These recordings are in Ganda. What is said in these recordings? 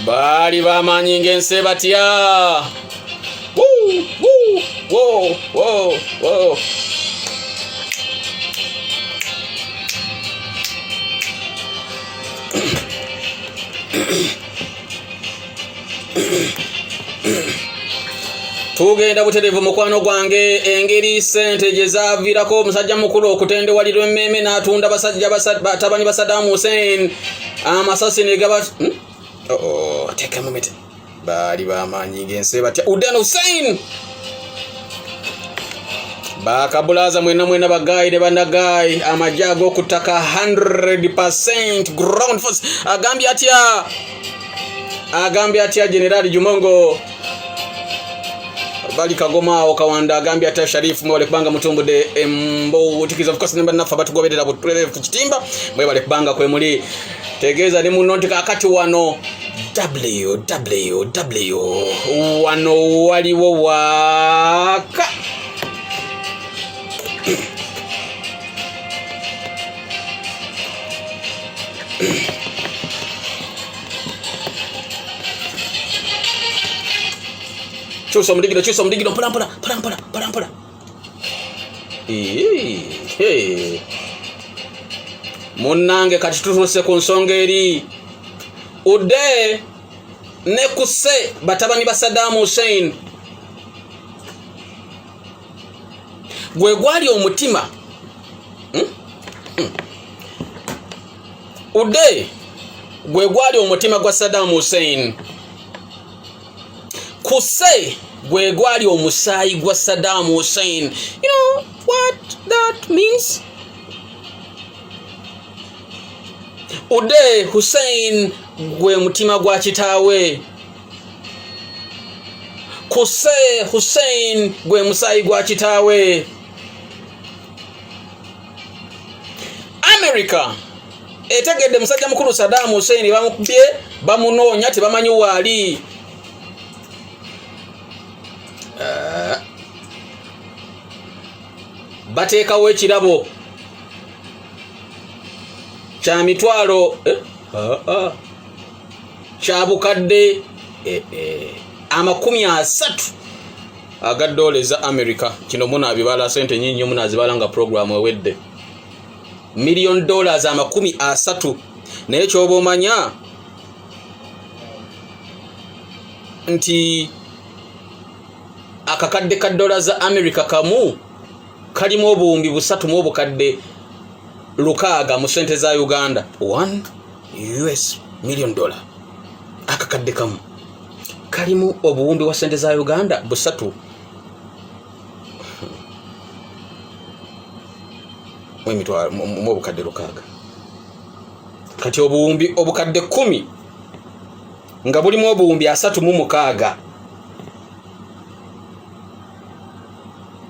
Bali bamanyi ng'ense batya. Woo. Tugenda buterevu mukwano gwange engeri sente gye zaaviirako omusajja mukulu okutendewalirwa emmeme n'atunda basajja batabani ba Saddam Hussein amasasi ne gaba take a moment. Bali bamanyi ng'ense batya. Udan Hussein bakabulaza mwena bagayi ne banagayi amajja ag'okutaka 100% ground force. Agambye atya General Jumongo Bali Kagoma okawanda agambye ata Sharif mwale kubanga mutumbude embo tikiza of course nemba nafa batugoberera butulele ku kitimba mwebale kubanga kwe muli tegeeza ne munonti kakati wano www wano waliwo waka Chusa mudigido pala. Munange kati tutuse ku nsonga eri Ude ne kuse batabani ba Saddam Hussein gwe gwali omutima Ude gwe gwali omutima gwa Saddam Hussein kuse gwe gwali omusaayi gwa Saddam Hussein. You know what that means? Ude Hussein gwe mutima gwa kitaawe. Kuse Hussein gwe musaayi gwa kitaawe. America etegedde musajja mukulu Saddam Hussein bamukubye bamunoonya tebamanyi waali. Bateekawo ekirabo kya mitwalo kya bukadde $30 aga dollars za America. Kino munaabibala sente nyingi munazibala nga program ewedde $1 million $30. Naye kyoba omanya nti akakadde ka dollars za America kamu kalimu obuwumbi 3 mu obukadde 600 mu sente za Uganda. $1 million akakadde kamu kalimu obuwumbi wa sente za Uganda 3 mu obukadde 600. Kati obuwumbi obukadde 10 nga bulimu obuwumbi 36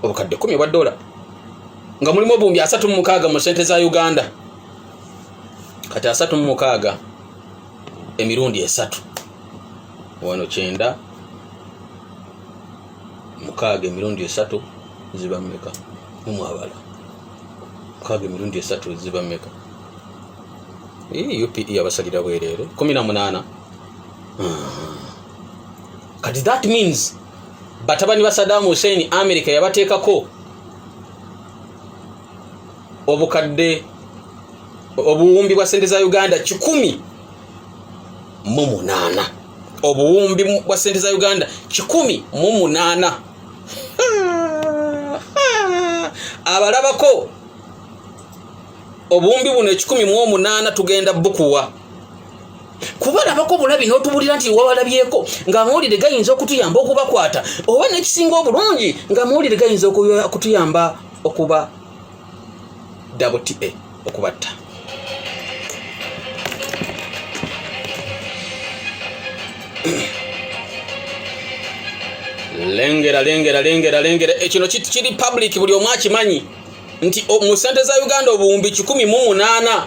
obukadde 10 bwa dola nga mulimu obuwumbi 36 mu sente za Uganda. Kati 36 emirundi 3 wano 9 6 emirundi 3 ziba mmeka mumwabala 6 emirundi 3 ziba mmeka UPE yabasalira bwerere 18. Kati that means batabani ba Saddam Hussein America yabateekako obukadde obuwumbi bwa sente za Uganda 18. Obuwumbi bwa sente za Uganda 18. Abalabako obuwumbi buno 18 tugenda bukuwa kubalabako bulabi n'otubulira nti wawalabyeko nga amawulire gayinza okutuyamba okubakwata oba n'ekisinga obulungi nga amawulire gayinza okutuyamba okuba WTA okubatta. Lengera ekino kiri public buli omu akimanyi nti mu sente za Uganda obuwumbi 18.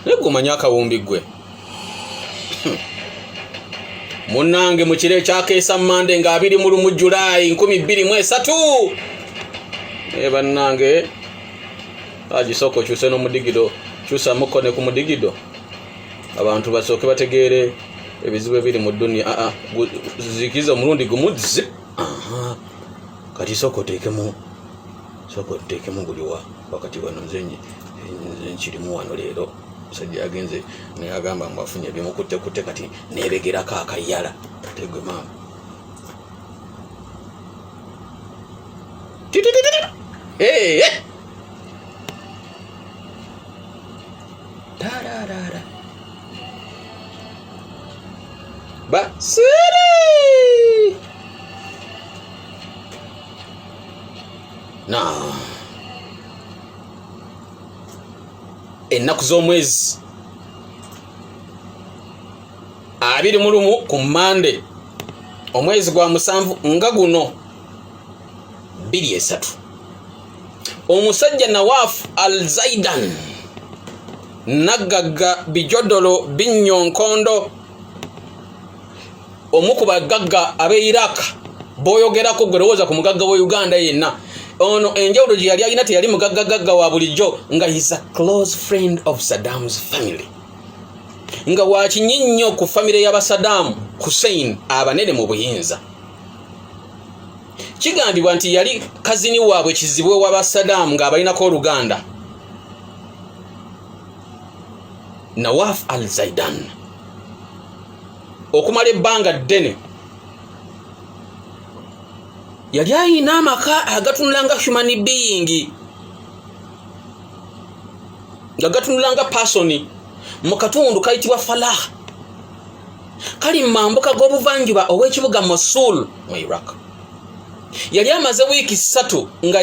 Negumanya akawumbi gwe munange mu kire kyakeesa Mande nga 21 July 2023 bannange agisoko kyuse no mudigido kyusa mukone ku mudigido abantu basooke bategeere ebizibu ebiri mu dunia zikiza omulundi gumu zip kati soko tekemu guliwa wakati wano nze nkirimu wano leero musajja yagenze naye agamba mbafunye bimukutte kati nebegerako akayala tegwe maama tararara basiri na ennaku z'omwezi 21 ku Mande omwezi gwa 7 nga guno 23 omusajja Nawaf Al-Zaidan nagagga bijodolo binyonkondo omukuba gagga abe Iraq boyogerako gwerowoza ku mugagga wa Uganda yenna ono enjawulo gye yali alina teyali mugagga wa bulijjo nga is a close friend of Saddam's family nga wakinyinyo ku family ya Saddam Hussein abanene mu buyinza kigambibwa nti yali kazini waabwe kizibwe wa Saddam nga abalinako Oluganda Nawaf Al-Zaidan okumala ebbanga ddene yali ayina amaka agatunulanga human being agatunulanga person mu katundu kayitibwa Falah kali mambuka g'obuvanjuba ow'ekibuga Mosul mu Iraq yali amaze wiiki 3 nga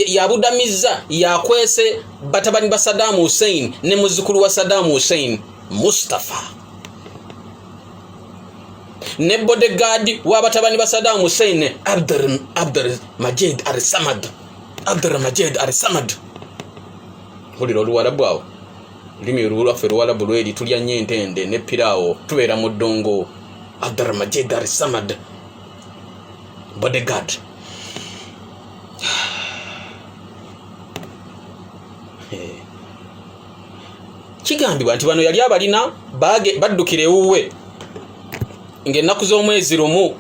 yabudamiza yakwese batabani ba Saddam Hussein ne muzukulu wa Saddam Hussein Mustafa ne bodyguard wa batabani ba Saddam Hussein Abdul Majid Al-Samad huliro Luwarabu awo limi lulwaffe Luwarabu lweri tulya nnyo entende ne pirawo tubeera mu ddongo Abdul Majid Al-Samad bodyguard kigambibwa nti bano yali abalina baddukira ewuwe ng'ennaku z'omwezi lumu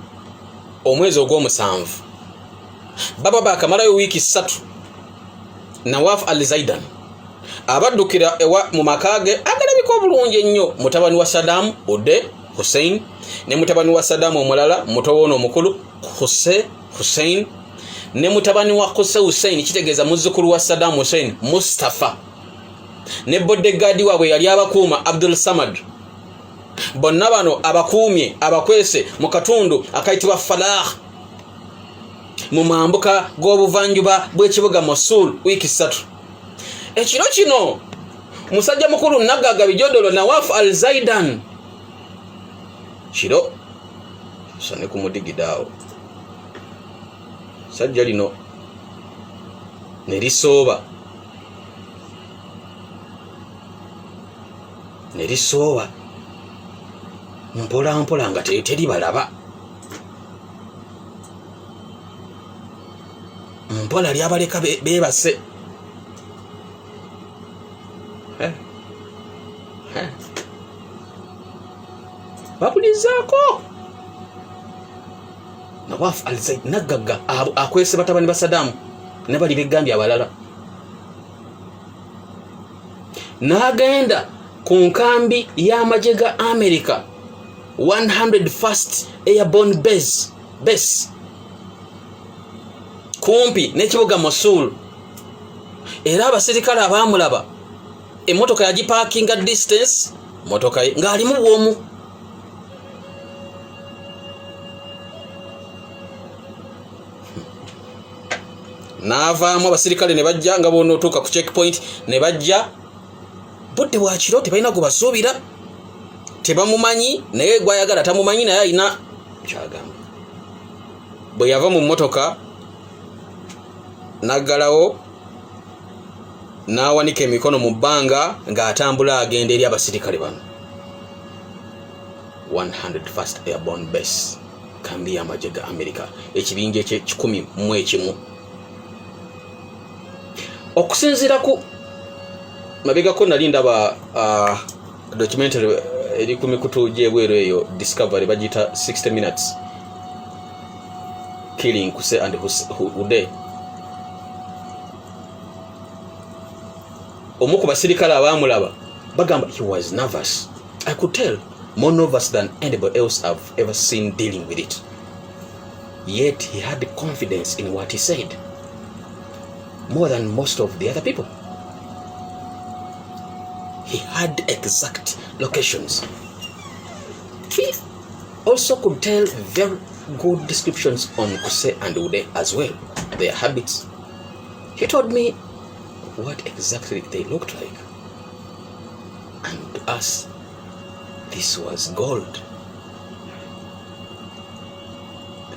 omwezi ogw'omusanvu baba bakamalayo wiiki 3 Nawaf Al-Zaidan abaddukira ewa mu makage agalabika obulungi ennyo mutabani wa Saddam Hussein ne mutabani wa Saddam omulala mutowono omukulu Hussein ne mutabani wa Hussein kitegeeza muzzukulu wa Saddam Hussein Mustafa ne bodyguard waabwe yali abakuuma Abdul Samad bonna bano abakuumye abakwese mu katundu akayitibwa Falah mu mambuka g'obuvanjuba bw'ekibuga Mosul wiiki 3 ekiro kino musajja mukulu nagagga bijodolo Nawaf Al-Zaidan kiro sone ku mudigidaawo sajja lino ne lisooba mpola nga teri balaba mpola lyabaleka beebase babulizaako Nawaf Al-Zaidan nagagga akwese batabani ba Saddam ne bali begambye abalala n'agenda ku nkambi y'amagye ga America 101st Airborne Base kumpi n'ekibuga Mosul era abasirikale abaamulaba emmotoka yagiparkinga distance motoka ng'alimu bwomu n'avaamu abasirikale ne bajja nga boona otuuka ku checkpoint ne bajja budde bwakiro tebalina gubasuubira tebamumanyi naye gwayagala tamumanyi naye alina kyagamba bwe yava mu mmotoka naggalawo n'awanika emikono mu bbanga ng'atambula agenda eri abasirikale bano 101st Airborne Base kambi y'amagye ga America ekibinja ekye-111 okusinziira ku mabegako nali ndaba documentary eri ku mikutu gyebweru eyo Discovery bagita 60 minutes killing Kuse and Ude. Omu ku basirikale abamulaba bagamba he was nervous. I could tell more nervous than anybody else I've ever seen dealing with it. Yet he had confidence in what he said, more than most of the other people. He had exact locations. He also could tell very good descriptions on Kuse and Ude as well, their habits. He told me what exactly they looked like. And to us, this was gold.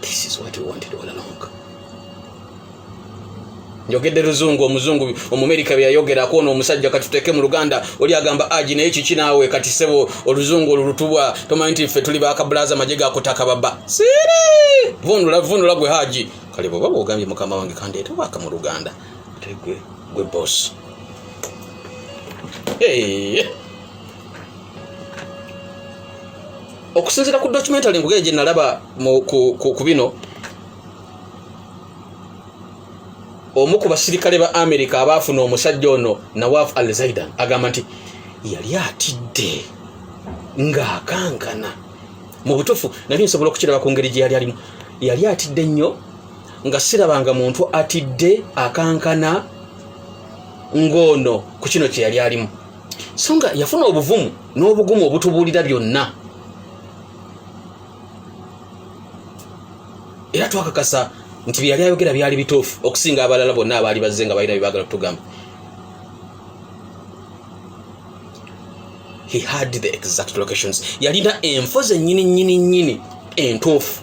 This is what we wanted all along. Njogedde Luzungu omuzungu Omumerika bya yogera kono omusajja katuteke mu Luganda oli agamba aji naye kiki naawe kati sebo oluzungu olutubwa tomanyi ffe tuli bakabulaza majega akutaka baba siri vunula gwe haji kale baba ogambye mukama wange kandeeta waka mu Luganda tegwe gwe boss. Hey. Okusinzira ku documentary ngugeje gye nalaba ku bino, omu ku basirikale ba America abaafuna omusajja ono Nawaf al-Zaidan agamba nti yali atidde ng'akankana. Mu butuufu nali nsobola okukiraba ku ngeri gye yali atidde nnyo nga sirabanga muntu atidde akankana ng'ono ku kino kye yali alimu. So nga yafuna obuvumu n'obugumu obutubuulira byonna. Era twakakasa nti byali ayogera byali bituufu okusinga abalala bonna abaali bazze nga balina byebagala kutugamba. He had the exact locations. Yalina enfo ze nnyini entuufu.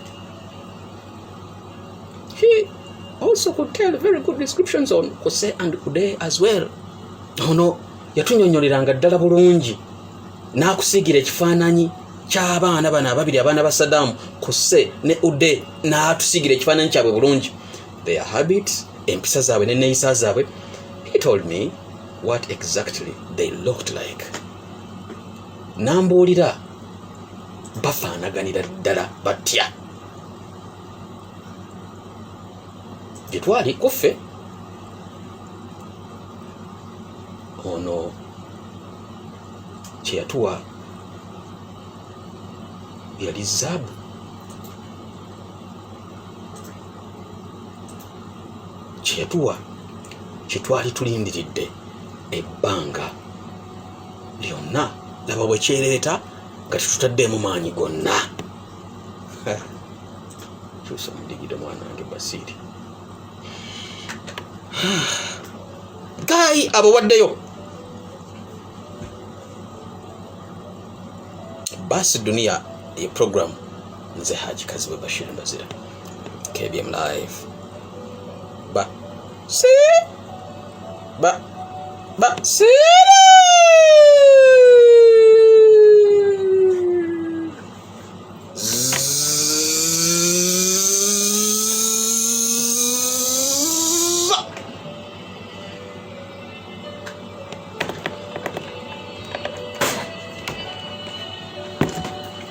He also could tell very good descriptions on Kuse and Ude as well. Ono yatunyonyoleranga ddala bulungi n'akusigira ekifaananyi ky'abaana bano ababiri abaana ba Saddam Kuse ne Ude n'atusigira ekifaananyi kyabwe bulungi. Their habits, empisa zaabwe n'enneeyisa zaabwe. He told me what exactly they looked like. Nambuulira bafaanaganira ddala batya. Gye twali kuffe ono kye yatuwa yali zaabu. Kye yatuwa kye twali tulindiridde ebbanga lyonna laba bwe kyereeta nga tetutaddeemu maanyi gonna. Kyusa mudigida mwana wange Basiiri. Gayi abo waddeyo Basi Dunia ye program nze Haji Kaziwe Bashir Mbazira KBM Live si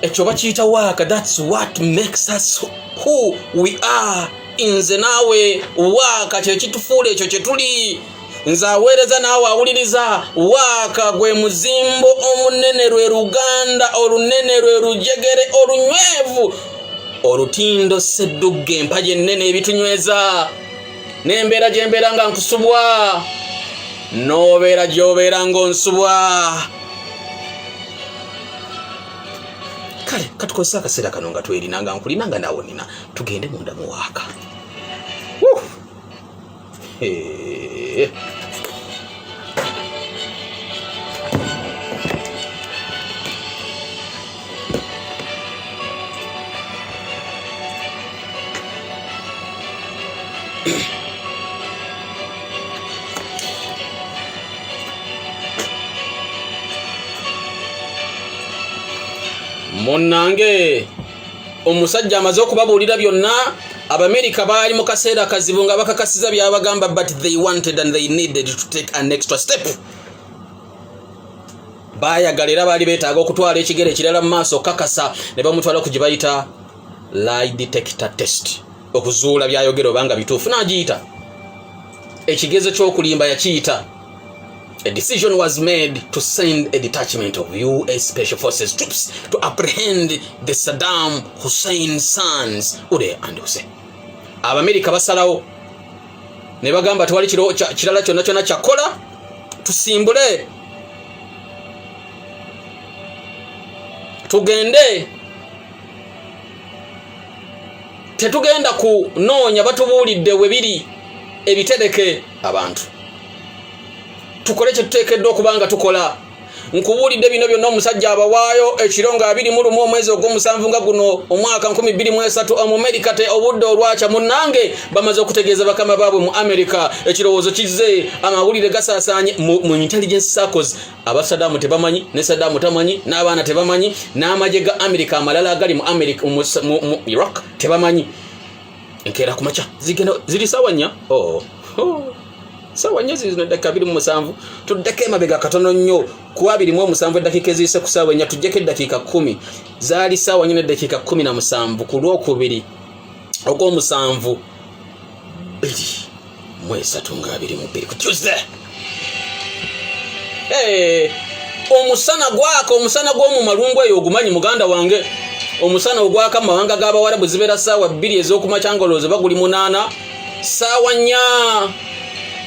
ekyo bakiyita waaka. That's what makes us who we are. Nze naawe waaka kye kitufuula ekyo kye tuli. Nze aweereza naawe awuliriza. Waaka gwe muzimbo omunene lwe Luganda, olunene lwe lujegere olunywevu, olutindo Sseddugga empagi ennene ebitunyweza. N'embeera gye mbeera nga nkusubwa, n'obeera gy'obeera ng'onsubwa. Kale katukozesa akaseera kano nga twerinanga nga nkulinanga naawe nina tugende munda mu waaka. Monange omusajja amaze okubabuulira byonna. Abamerika baali mu kaseera kazibu nga bakakasiza byabagamba, but they wanted and they needed to take an extra step. bayagala era bali betaaga okutwala ekigere ekirala mu maaso kakasa ne bamutwala ku gibayita lie detector test okuzuula byayogera obanga bituufu n'agiyita ekigezo ky'okulimba yakiyita. A decision was made to send a detachment of US Special Forces troops to apprehend the Saddam Hussein sons, Ude and Hussein. Abamerika basalawo ne bagamba tewali kirala kyonna kyonna kyakola tusimbule tugende tetugenda kunoonya batubuulidde we biri ebitereke abantu tukole kye tuteekeddwa okubanga tukola. Nkubuulidde bino byonna omusajja abawaayo ekirongo 21 omwezi ogw'omusanvu nga guno omwaka 2023 Amerika te obudde olwakya munnange bamaze okutegeeza bakama baabwe mu Amerika ekirowoozo kizze amawulire gasaasaanye mu intelligence circles. Aba Saddam tebamanyi ne Saddam tamanyi n'abaana tebamanyi n'amagye ga Amerika amalala agali mu Amerika mu Iraq tebamanyi. Enkeera ku makya ziri sawa nnya sawa nyezi zino dakika 27 tuddeko emabega katono nnyo ku 27 eddakiika eziyise ku sawa nnya tujjeko eddakiika 10 zaali sawa nnya eddakiika 17 ku lwokubiri ogw'omusanvu 23 ku Tuesday. Omusana gwaka omusana gw'omu malungu eyo ogumanyi muganda wange omusana ogwaka mawanga g'Abawarabu zibeera sawa 2 ez'okumakyangolooze baguli 8 sawa nnya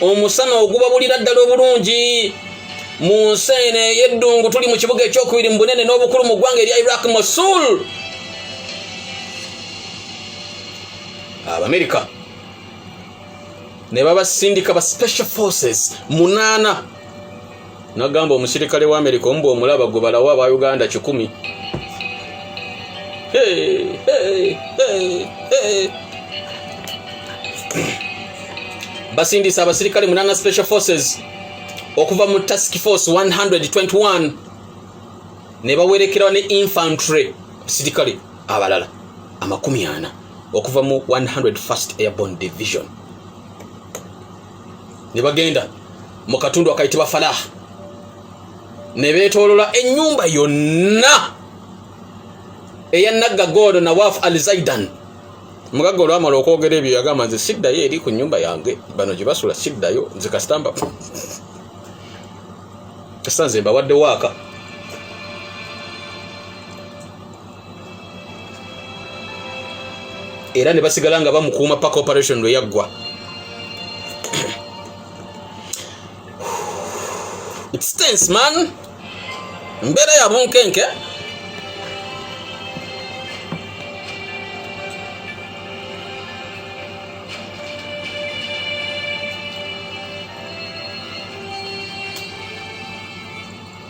omusana ogubabulira ddala obulungi mu nseene y'eddungu tuli mu kibuga ekyokubiri mu bunene n'obukulu mu ggwanga erya Iraq Mosul. Abamerika ne babasindika ba special forces 8 nagamba omusirikale wa Amerika ombu omulaba gwe balawa aba Uganda 10. Basindisa abasirikale 8 special forces okuva mu task force 121 ne bawerekerawo ne infantry abasirikale abalala 40 okuva mu 101st Airborne Division ne bagenda mu katundu akayitibwa Falah ne beetoolola ennyumba yonna eya Nagagodo Nawaf al-Zaidan. Mugaga olwamala okwogera ebyo yagamba nze siddayo eri ku nnyumba yange bano gye basula siddayo nze kasitamba kasanze mbawadde waaka. Era ne basigala nga bamukuuma paka operation lwe yaggwa. It's tense man. Mbeera ya bunkenke.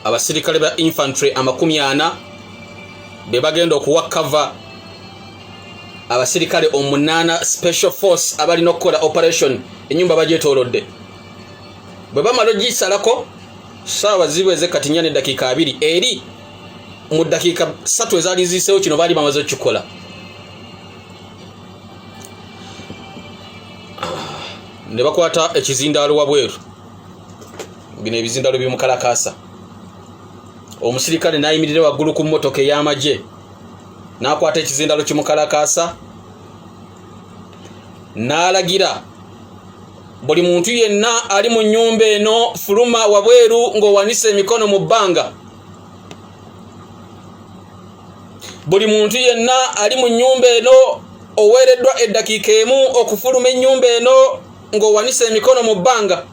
Abasirikale ba infantry 40 be bagenda okuwa cover abasirikale 8 special force abali nokola operation enyumba bajetolodde. Bwe bamalo gisalako sawa ziweze katinyane dakika 2 eri mu dakika 3 ezali ziseewo kino bali bamaze kikola. Ne bakwata ekizindalo wabweru bino ebizindalo by'omukalakasa. Omusirikale nayimirire waggulu ku mmotoka ey'amagye n'akwata ekizindalo kimukalakasa n'alagira buli muntu yenna ali mu nnyumba eno fuluma wabweru ng'owanise emikono mu bbanga. Buli muntu yenna ali mu nnyumba eno oweereddwa eddakiika emu okufuluma ennyumba eno ng'owanise emikono mu bbanga.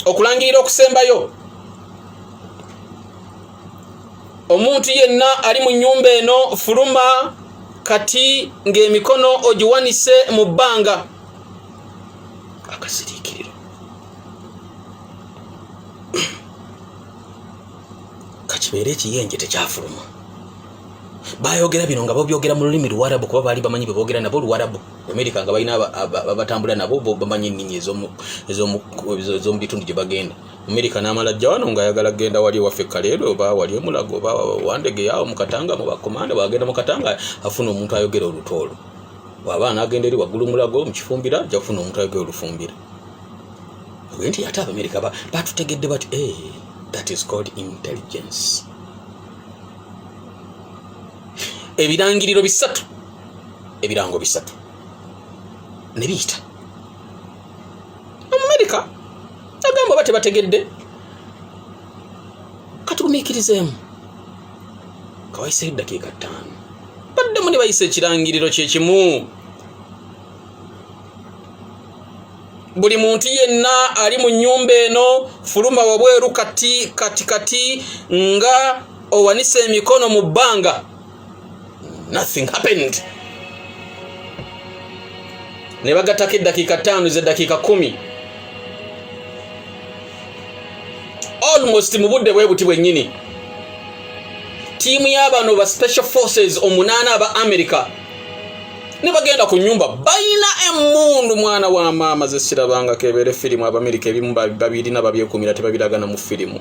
Okulangirira okusembayo omuntu yenna ali mu nnyumba eno fuluma kati ng'emikono ogiwanise mu bbanga. Akasiriikiriro kakibeere ekiyenje tekyafuluma. Bayogera bino nga bobyogera mu lulimi Luwarabu kuba baali bamanyi beboogera nabo Luwarabu. Amerika nga balina abatambula nabo bamanyi ennimi ez'omu bitundu gye bagenda. Amerika n'amala jja wano ng'ayagala genda wali waffe Kaleero oba wali Mulago oba Wandege yawo mu Katanga mu bakomanda bagenda mu Katanga afuna omuntu ayogera olutoolo. bw'abaana agenda eri waggulu mulago mu kifumbira ajja kufuna omuntu ayogera olufumbira nti ate Abamerika batutegedde bati that is called intelligence. Ebirangiriro bisatu ebirango bisatu ne biyita Amerika agamba bate bategedde katugumiikirizeemu kawayise eddakiika 5 baddemu ne bayise ekirangiriro kyekimu. Buli muntu yenna ali mu nnyumba eno fuluma wabweru kati nga owanise emikono mu bbanga. Nothing happened. Ne bagatako eddakiika 5 z'eddakiika 10 almost mu budde bwe buti bwennyini. Tiimu y'abano ba special forces 8 aba America ne bagenda ku nyumba bayina emmundu mwana wa maama zesirabanga kebere filimu Abamerika ebimu babiri na babyekumira tebabiragana mu filimu.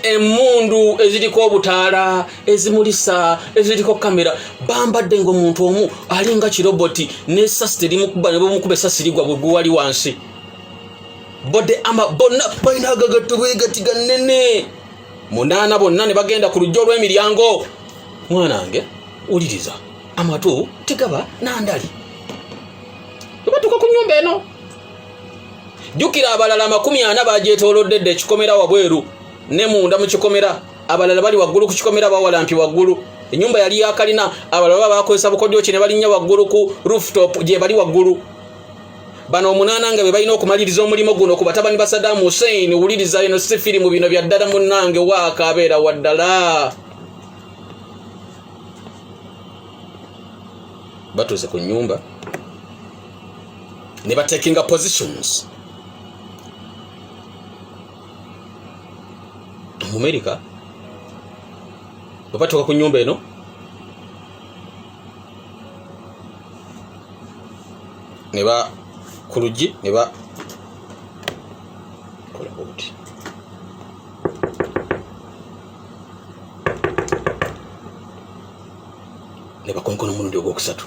Emmundu eziriko obutaala ezimulisa eziriko kamera bambadde ngo omuntu omu alinga kiroboti n'essasi terimukuba ne bamukube essasi ligwa bwe wali wansi. Bode ama bonna bayina agagatto bwegatiga nnene 8 bonna ne bagenda ku lujjo lw'emiryango. Mwanange uliriza amatu tegaba nandali tubatuka ku nyumba eno jukira abalala 40 bagyetoolodde ekikomera wabweru ne munda mu kikomera abalala bali waggulu ku kikomera bawalampi waggulu. Ennyumba yali yakalina abalala bakozesa bukodyo ki ne balinnya waggulu ku rooftop gye bali waggulu. Bano 8 nga be balina okumaliriza omulimo guno ku batabani ba Saddam Hussein. Wuliriza eno si firimu bino bya ddala munnange waakabeera waddala. Batuuse ku nnyumba ne batakinga positions. Mu America bapatuka ku nnyumba eno ne ba kuluji ne ba kola buti ne bakonkono mulundi ogwokusatu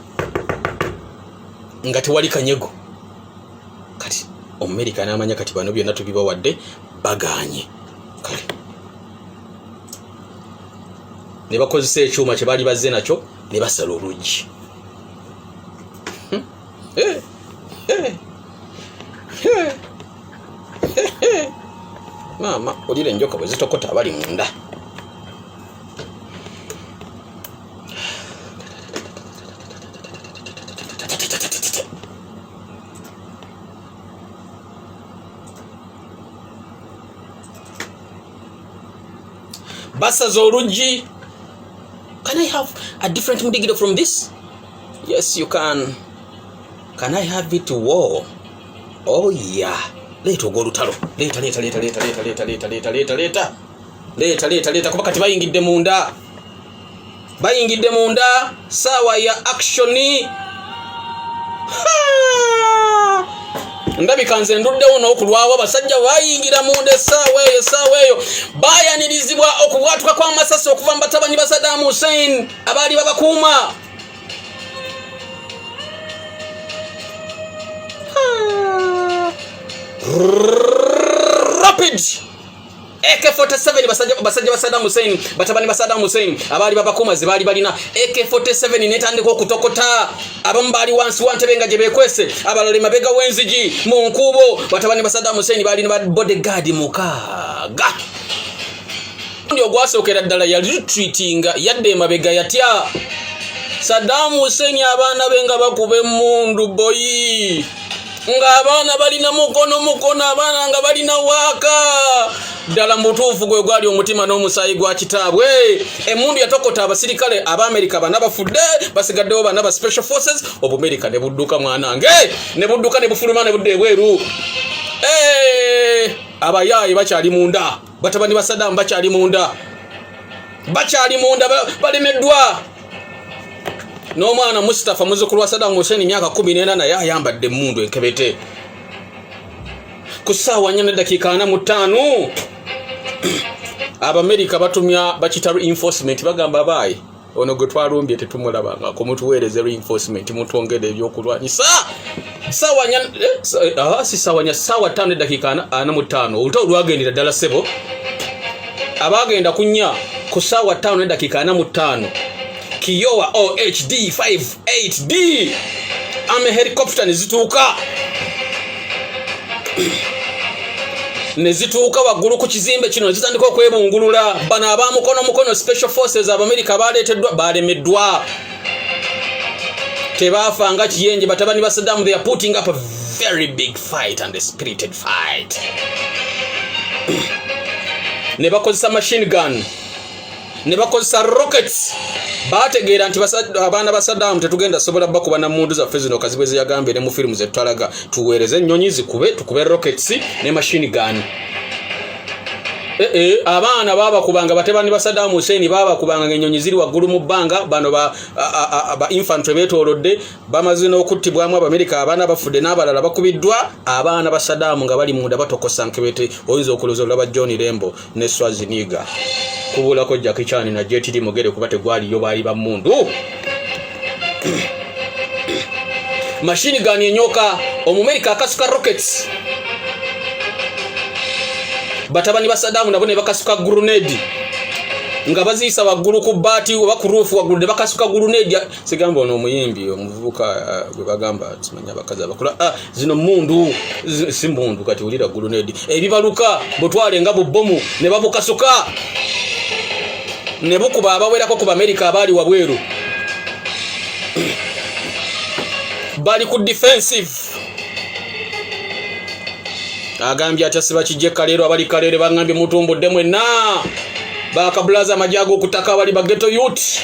nga tewali kanyego. Kati Omumerika n'amanya kati bano byonna tubibawadde baganye kale ne bakozesa ekyuma kye bali bazze nakyo ne basala oluggi. Mama olire enjoka bwe zitokota abali munda. Basaza oluggi. Can I have a different mudigido from this? Yes, you can. Can I have it war? Oh yeah. Leta ogolutalo. Leta kuba kati bayingidde munda. Bayingidde munda sawa ya actioni. Ndabika nze nduddewo n'okulwawo abasajja bayingira munda essaawa eyo baayanirizibwa okubwatuka kw'amasasi okuva mu batabani ba Saddam Hussein abaali babakuuma. Rapid AK-47 basajja ba Saddam Hussein batabani ba Saddam Hussein abaali babakuuma ze baali balina AK-47 netandika okutokota. Abamu baali wansi wa ntebe nga gye beekwese abalala mabega w'enzigi mu nkuubo. Batabani ba Saddam Hussein baali ne bodyguard 6. Ndi ogwasookera ddala yali retreatinga yadde emabega yatya. Saddam Hussein abaana be nga bakuba emmundu boyi nga abaana balina mukono abaana nga balina waaka ddala mutuufu gwe gwali omutima n'omusaayi gwa kitaabwe. Emmundu yatokota abasirikale Abamerika bana bafudde basigaddewo bana ba special forces. Obumerika ne budduka mwanange ne budduka ne bufuluma ne budde ebweru. Abayaayi bakyali munda. Batabani ba Saddam bakyali munda balemeddwa. N'omwana Mustafa muzzukulu wa Saddam Hussein myaka 14 yayambadde emmundu enkebete. Ku ssaawa 4:45 Abamerika batumya bakita reinforcement bagamba bayi ono gwe twalumbye tetumulabanga ko mutuweereze reinforcement mutwongere ebyokulwanyisa sawanya sawa 5 dakika 45 olto lwagendera ddala sebo abagenda kunya ku sawa 5 dakika 45 Kiowa OHD 58D ame helicopter nezituuka waggulu ku kizimbe kino nezitandika okwebungulula bano abamukono special forces America balemeddwa tebafanga kiyenje batabani ba Saddam. They are putting up a very big fight and a spirited fight. Ne bakozesa machine gun, ne bakozesa rockets. Bategeera nti abaana ba Saddam tetugenda sobola bakuba na mundu za fezino kazibweze yagambe ne mu films zetwalaga tuweereze ennyonyi tukube rockets ne machine gun. Abaana baba kubanga batebani ba Saddam Hussein baba kubanga ennyonyi ziri waggulu mu bbanga bano ba infantry betolodde bamaze n'okuttibwamu Abamerika abaana bafudde n'abalala bakubiddwa abaana ba Saddam nga bali munda batokosa nkebete oyinza okuloza olaba John Lembo ne Schwarzenegger kubulako Jackie Chan na Jet Li Mogere kubate gwali yo bali ba mundu. Machine gun yenyoka Omumerika akasuka rockets batabani ba Saddam nabo ne bakasuka grenade nga baziyisa waggulu ku bati oba ku roof waggulu ne bakasuka grenade sigamba ono omuyimbi omuvubuka gwe bagamba simanya bakaza bakula zino mundu si mundu kati ulira grenade ebibaluka botwale nga bomu ne babukasuka ne bukuba abawerako ku America abali wabweru bali ku defensive. Agambye atasiba kijeka lero abali kalere bangambye mutumbudde mwenna bakabulaza majago okutaka abali bageto youth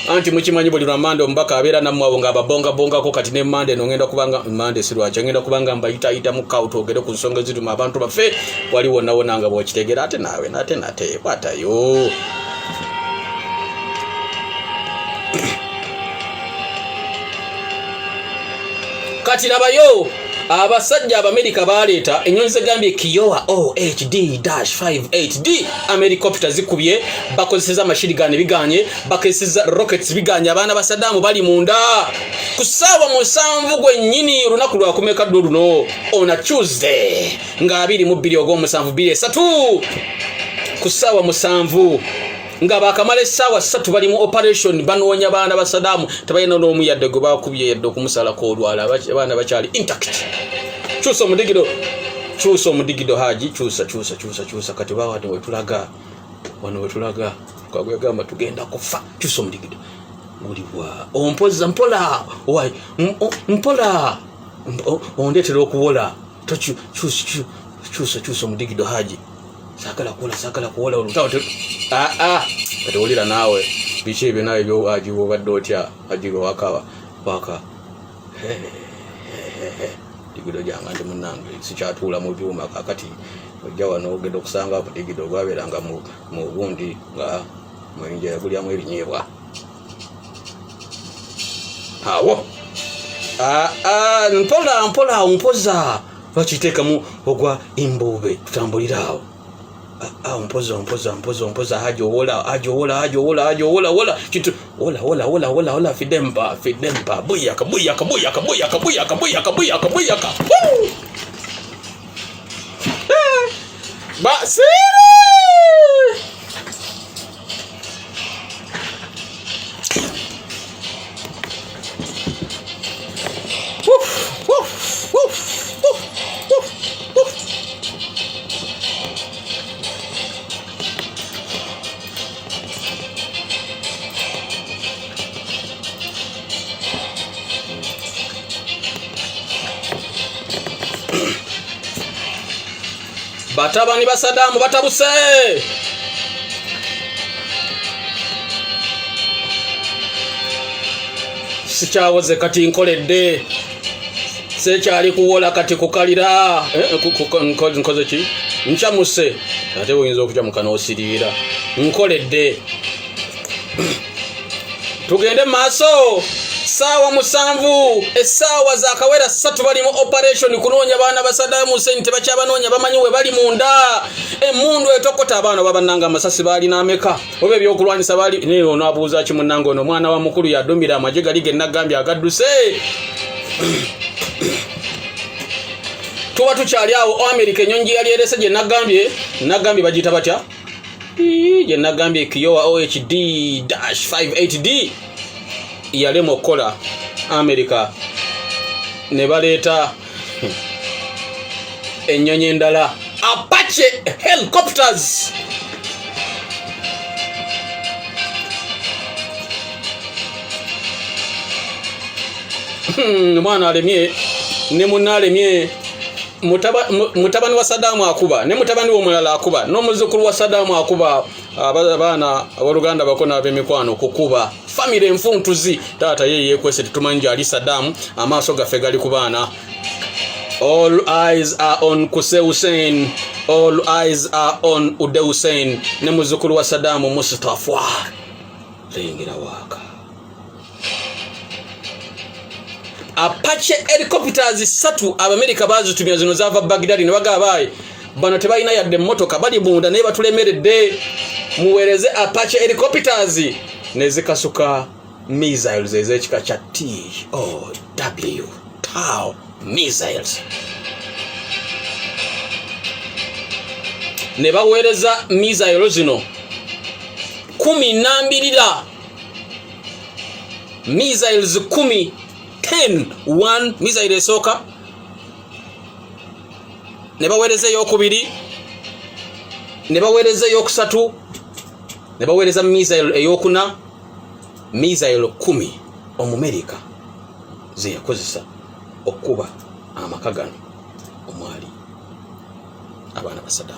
anti mukimanyi buli Rwamande ombaka abeera namwe nga babonga ko kati ne Mande nongenda kubanga Mande sirwacha ngenda kubanga mbayita mu kauto ogere ku nsonga zituma abantu bafe wali wona nga bwokitegera ate nawe nate kwatayo. Kati labayo abasajja Abamerika baleeta ennyonyi zegambye Kiowa OHD-58D helicopter zikubye bakozeseza machine gun biganye bakozeseza rockets biganye abaana ba Saddam bali munda kusaawa 7 gwennyini lunaku lwa kumeka luno on a Tuesday nga 22 ogw'omusanvu 23 kusaawa 7 nga bakamale sawa 3 bali mu operation banoonya baana ba Saddam tabayina n'omu yadde go bakubye yadde okumusala ko olwala abaana bakyali intact. Chusa omudigido haji chusa kati bawa wano wetulaga kwagwegamba tugenda kufa. Chusa omudigido muliwa ompoza mpola wai mpola ondetera okuwola chusa omudigido haji sakala kuwola olutawo kati olira nawe biki ebyo nawe byo haji wobadde otya haji waka digido janga ndi munange sikyatuula mu byuma kakati ojja wano ogenda okusanga ku digido gwabeeranga mu bundi nga mwinja yagulyamu ebinyeebwa awo mpola ompoza bakiteekamu ogwa imbube tutambuliraawo mpoza hajowola kitu wola fidemba buyaka basi batabani ba Saddam batabuse sikyawoze kati nkoledde sekyali kuwola kati kukalira nkoze ki nchamuse ate oyinza okutya mukanoosiriira nkoledde tugende maaso sawa musanvu esawa za kawera 3 bali mu operation kunonya bana ba Saddam Hussein tebakyabanoonya bamanyi we bali munda emundu etokota abana babananga amasasi bali nameka obe byokulwanyisa bali ne ono abuuza kimunanga ono mwana wa mukulu yadomira amaje gali genagambye agadduse tuba tukyali awo America enyonji yali erese gye nagambye bagita batya gye nagambye Kiowa OHD-58D yalemo kola America ne baleeta ennyonyi endala Apache helicopters mwana alemye ne munalemye mutabani wa Saddam akuba ne mutabani wo mulala akuba no muzukulu wa Saddam akuba abaana aboluganda bakona abemikwano kukuba family enfuntuzi tata yeye kwese tutumanja ali Saddam amaso gafe gali kubana. All eyes are on Qusay Hussein, all eyes are on Uday Hussein ne muzukulu wa Saddam Mustafa lengira waka Apache helicopters 3 America bazitumya zino zava Baghdad ne bagabaye bano tebalina yadde motoka bali bunda ne batulemeredde muwereze Apache helicopters ne zikasuka missiles ezekika kya TOW TOW missiles ne bawereza missiles zino 12 missiles 10 1 missile esoka ne bawereza eyokubiri ne bawereza eyokusatu ne bawereza missile eyokuna missile 10 Omumerika ze yakozesa okuba amakagano omwali abana ba Saddam.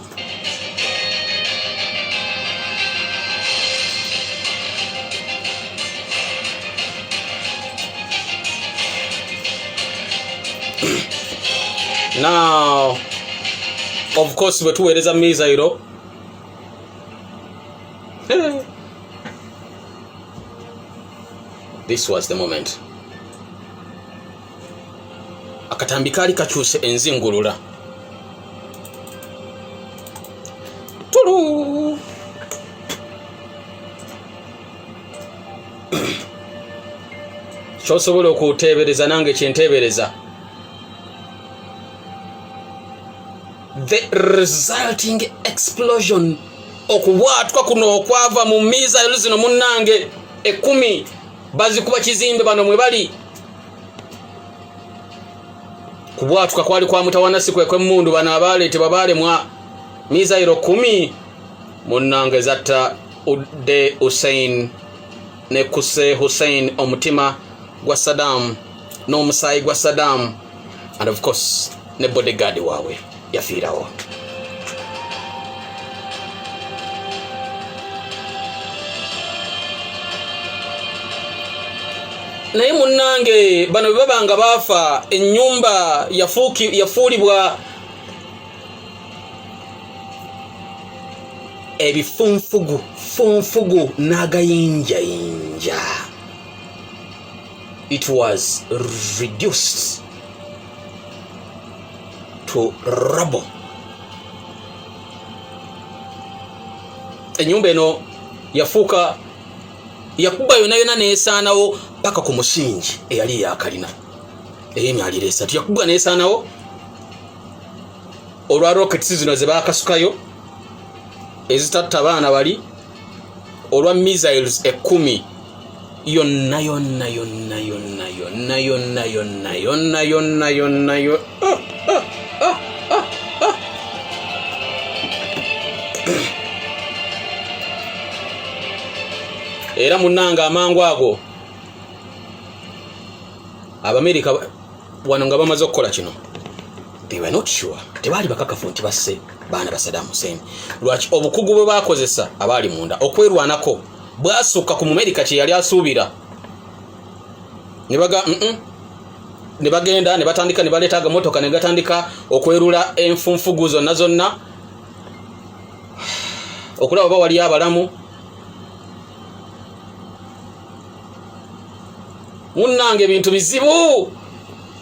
Now, of course, we tuwereza missile. This was the moment. Akatambi kali kakyuse enzingulula. Tulu. Kyosobola okutebereza nange kyentebereza. The resulting explosion okuwatwa kuno okwava mu missile zino munnange 10 bazikuba kizimbe bano mwe bali kubwatuka kwali kwa mutawana siku ekwemundu bana abaleete babale mwa missile 10 munnange zatta Uday Hussein ne Qusay Hussein omutima gwa Saddam n'omusayi gwa Saddam and of course ne bodyguard wawe yafiirawo. Naye munnange bano babanga bafa ennyumba yafuulibwa ebifunfugu n'agayinjayinja. It was reduced to rubble. Enyumba eno yafuuka yakuba yona neesaanawo paka ku musingi eyali yakalina ey'emyaliro 3 yakuba neesaanawo olwa rockets zino ze baakasukayo ezitatta abaana bali olwa missiles 10 yonna era munnanga amangu ago Abamerika wano nga bamaze okukola kino they were not sure tebali bakakafu nti basse baana ba Saddam Hussein lwaki obukugu bwe bakozesa abali munda okwerwanako bwasuka ku Amerika kye yali asuubira ne bagenda ne batandika ne baleetaga motoka ne gatandika okwerula enfunfugu zonna okulaba ba wali abalamu munnange ebintu bizibu.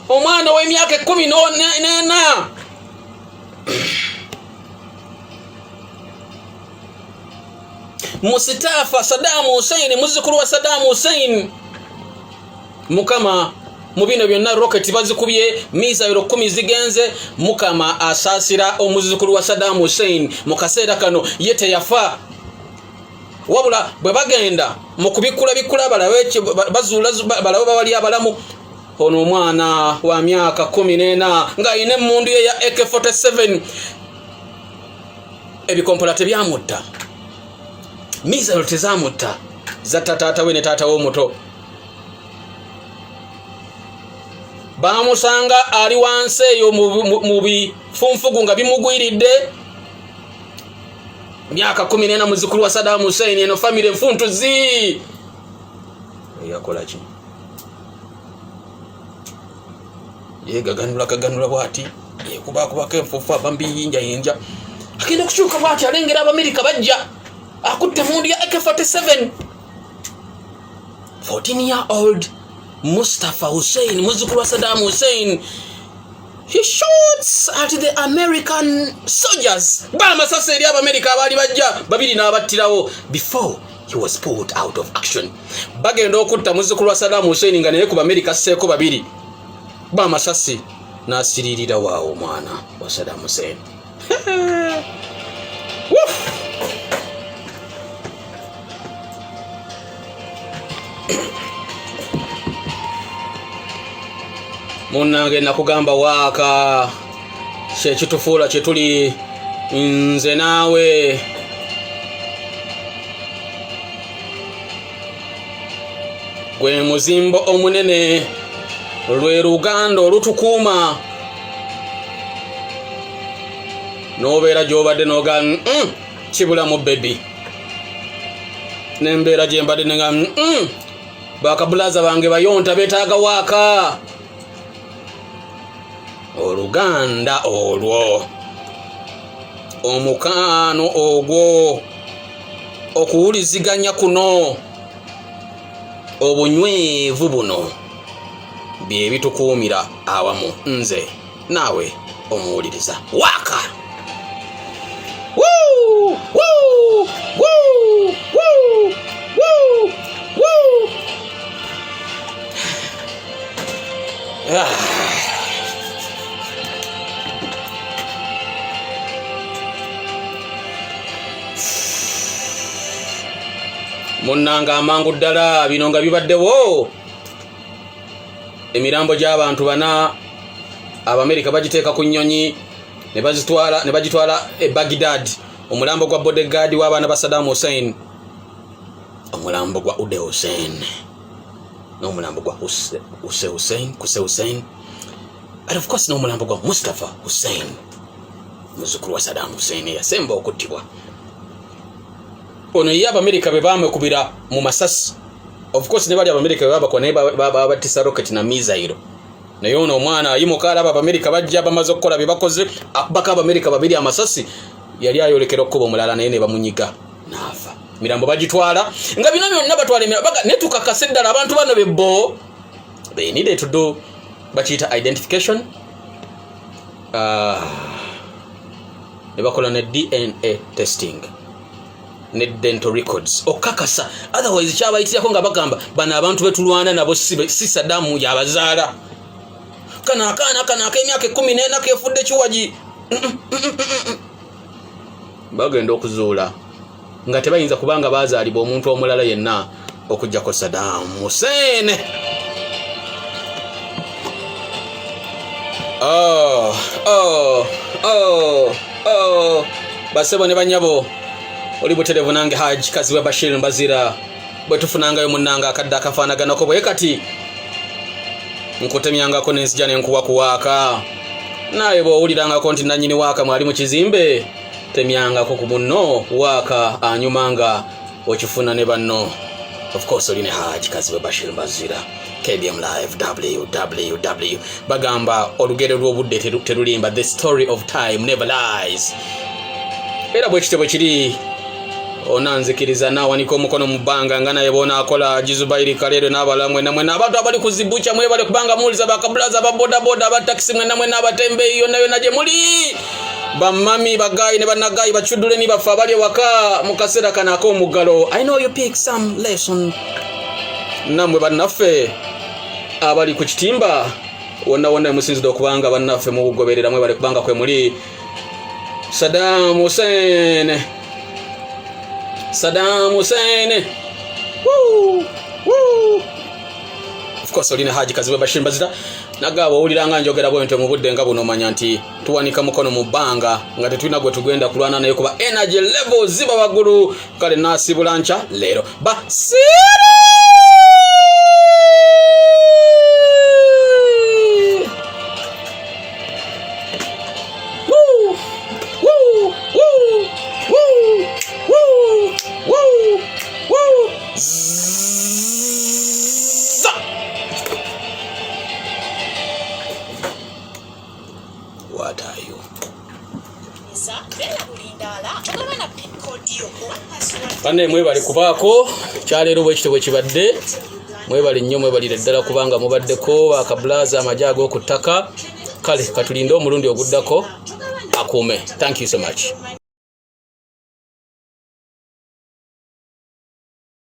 Omwana w'emyaka 14 Mustafa Saddam Hussein, muzzukulu wa Saddam Hussein. Mukama mu bino byonna rocket bazikubye missile 10 zigenze. Mukama asasira omuzzukulu wa Saddam Hussein mu kaseera kano ye teyafa. Wabula bwe bagenda mu kubikula bazuula balaba bawali abalamu. Ono omwana wa myaka 14 nga ayina emmundu ye ya AK-47 ebikompola tebyamutta, missile tezamutta, zatta taata we ne taata we omuto. Bamusanga ali wansi eyo mu bifunfugu nga bimugwiridde. Myaka 14 muzzukulu wa Saddam Hussein, eno family nfuntuzi. Yakola ki? Kaganula bwati yekubakubako enfufu abambiyinja agenda kukyuka bwati alengera Abamerika bajja akutte mundu ya AK-47. 14-year-old Mustafa Hussein, muzzukulu wa Saddam Hussein, he shoots at the American soldiers. Bamasasa eri Abamerika abali bajja babiri n'abattirawo before he was pulled out of action. Bagenda okutta muzzukulu wa Saddam Hussein nga naye ku Bamerika sseeko babiri. Bamasasi nasiririra waawo mwana wa Saddam Hussein. Munnange nakugamba waaka kyekitufuula kye tuli nze naawe. Gwe muzimbo omunene, lwe luganda olutukuuma. Nobeera gy'obadde noga kibulamu baby. Nembeera gye mbadde nga bakabulaza bange bayonta beetaaga waaka. Oluganda olwo, omukaano ogwo, okuwuliziganya kuno, obunywevu buno bye bitukuumira awamu nze naawe omuwuliriza waaka. Woo! Woo! Woo! Woo! Woo! Woo! Munnanga amangu ddala bino nga bibaddewo. Emirambo gy'abantu bana Abamerika bagiteeka ku nnyonyi ne bagitwala e Baghdad. Omulambo gwa bodyguard w'abaana ba Saddam Hussein, omulambo gwa Ude Hussein n'omulambo gwa Kuse Hussein, and of course n'omulambo gwa Mustafa Hussein, muzzukulu wa Saddam Hussein yasemba okuttibwa. Ono ye Abamerika be bamekubira mu masasi. Of course ne bali Abamerika be babako naye babatisa rocket na missile. Naye ono omwana ayimuka alaba Abamerika bajja bamaze okukola bye bakoze, akubaka Abamerika babiri amasasi, yali ayolekera okuba omulala naye ne bamunyiga n'afa. Mirambo bagitwala nga bino byonna batwala baga ne tukakase ddala abantu bano bebbo. They needed to do bakiyita identification. Ne bakola ne DNA testing ne dental records okakasa, otherwise kyabayitirako nga bagamba bano abantu betulwana nabo si Saddam yabazaala. Kana ak'emyaka 14 kefudde kiwaji bagenda okuzuula nga tebayinza kubanga bazaalibwa omuntu omulala yenna okujjako Saddam Hussein. Basebo ne banyabo, oli buterevu nange Haji Kaziwe Bashir Mbazira bwe tufunangayo munnanga akadde akafaanaganako bwe kati nkutemyangako n'ensija n'enkuwa kuwaaka. Naye bw'owulirangako nti nannyini waaka mwali mu kizimbe, temyangako ku munno waaka anyumanga okifuna ne banno. Of course oli ne Haji Kaziwe Bashir Mbazira, KBM Live www. Bagamba olugero lw'obudde terulimba, the story of time never lies. Era bwe kityo bwe kiri onanzikiriza nawanika omukono mu bbanga nga naye bona akola Jizubairi Kalero n'abalamwe namwe n'abantu abali ku zibucha mwe bali kubanga muliza bakabulaza baboda boda abataxi mwe namwe n'abatembe iyo nayo naje muli bamami bagayi ne banagayi bachudule ni bafa bali waka mukasera kana ko mugalo. I know you pick some lesson namwe banaffe abali ku kitimba wonna musinzido kubanga banaffe mu bugoberera mwe bali kubanga kwe muli Saddam Hussein. Woo! Of course olina Haji Kazibe Bashimba zita nagabo uliranga njogera bwente mu budde nga buno manya nti tuwanika mukono mu bbanga nga tetulina gwe tugenda kulwana naye kuba energy levels ziba bagulu kale nasibulancha lero What are you? Bane mwe bali kubaako kyaleero bwe kitwe kibadde mwe bali nnyo mwe bali ddala kubanga mubaddeko akablaza amajago ku ttaka kale katulinde omulundi oguddako akume. Thank you so much.